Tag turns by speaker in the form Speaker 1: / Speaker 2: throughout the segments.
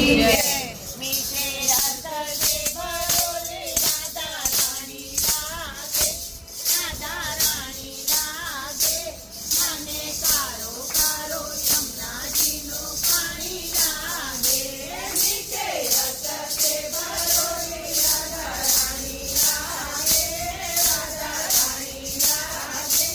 Speaker 1: की जय।
Speaker 2: मीठे अंतर से भरोले राधा रानी लागे, राधा रानी लागे, મને કારો કારો યમુનાજીનો પાણી લાગે, મીઠે અંતર से ભરોલે રાધા રાની લાગે, રાધા રાની લાગે,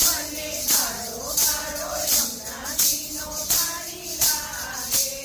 Speaker 2: મને કારો કારો યમુનાજીનો પાણી લાગે।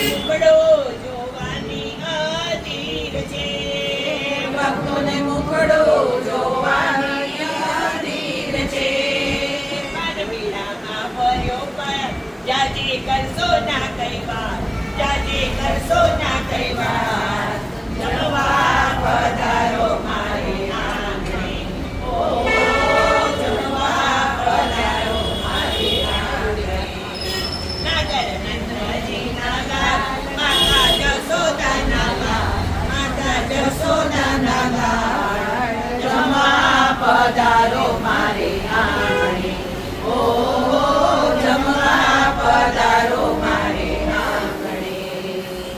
Speaker 2: મુખડો જોવાની અધીર છે.
Speaker 1: ભક્તોને મુખડો જોવાની અધીર છે.
Speaker 2: માનવીડામાં ભર્યો પર જાજી કરશો ના કઈ વાર, જાજી કરશો ના કઈ વાર. જમવા પધારો મારી આંગણે, ઓ જમવા પધારો મારી આંગણે. નાગર નંદજી નાગર, માતા જશોદા નાગર, માતા જશોદા નાગર. જમવા પધારો મારી આંગણે, ઓ જમવા પધારો મારી આંગણે.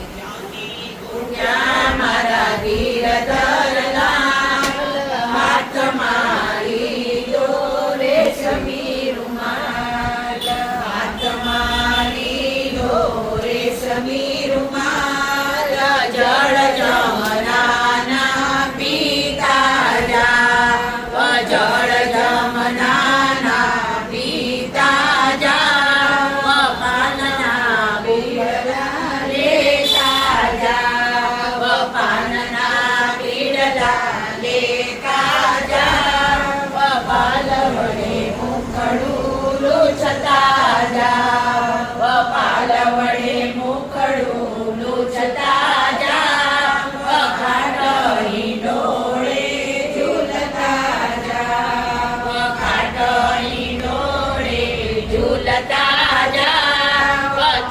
Speaker 2: જ્ઞાની ગુણ્યા મારા ગીરધરના, હાથમાં લીધો રેશમી રૂમાલ, હાથમાં લીધો રેશમી રૂમાલ. જળ જમનાના પીતા જા, જળ જમનાના પીતા જા. પાનના બીડલા લેતા જા, પાનના બીડલા લેતા જા. પાલ વડે મુખડું લૂછતા જા, પાલ વડે મુખડું લૂછતા જા. ખાટલી ડોળે ઝૂલતા જા, ખાટલી ડોળે ઝૂલતા જા.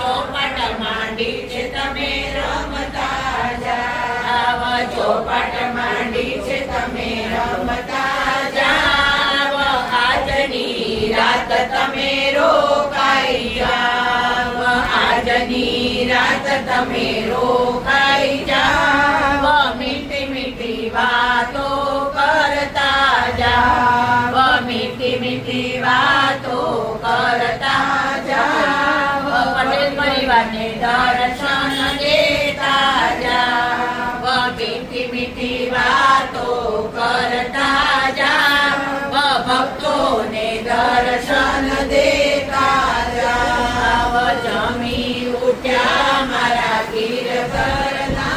Speaker 2: ચોપાટ માંડી છે તમે રમતા જા, ચોપાટ માંડી છે તમે રમતા જા. આજની રાત તમે રોકાઈ જાવ, આજની રાત તમે રોકાઈ જાવ. મીઠી મીઠી વાતો કરતા જાવ, મીઠી મીઠી વાતો કરતા જાવ. પટેલ પરિવારને દર્શન દેતા જાવ, મીઠી મીઠી વાતો કરતા જાવ. ભક્તોને દર્શન દેતા જાવ. જમી ઉઠ્યા મારા ગીરધરનાથ,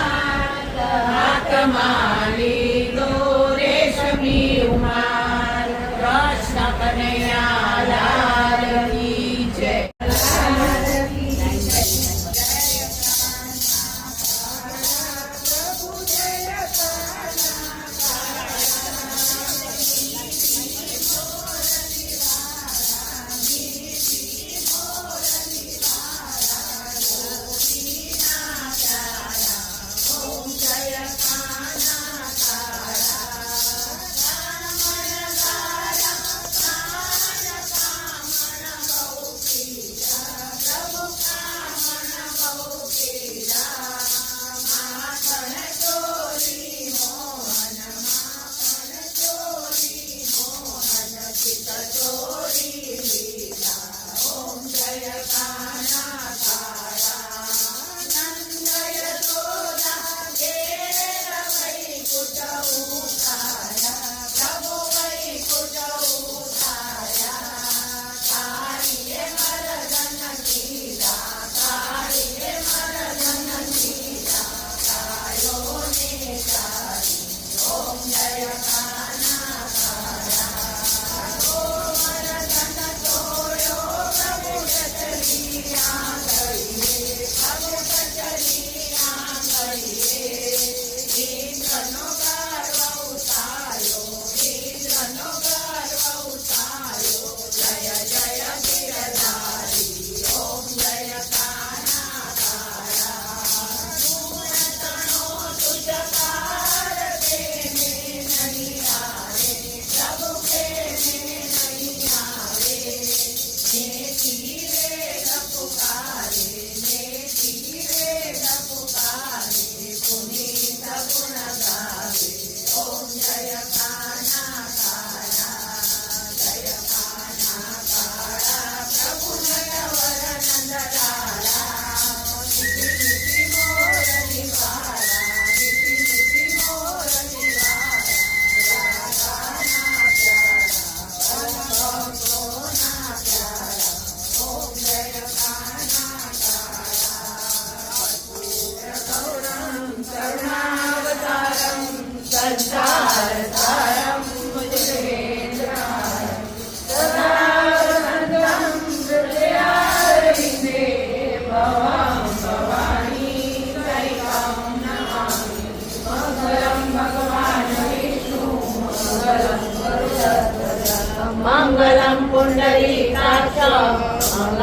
Speaker 2: હાથમાં લીધો રેશમી રૂમાલ. કૃષ્ણ કનૈયા લાલ કી જય.
Speaker 1: જય કાના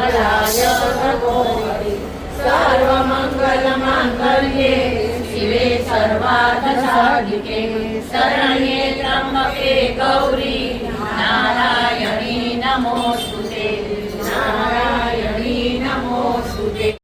Speaker 2: મંગલાય તનોહરી સર્વમંગલમાંગલ્યે શિવે સર્વાર્થસાધિકે શરણ્યે ત્ર્યંબકે ગૌરી નારાયણી નમો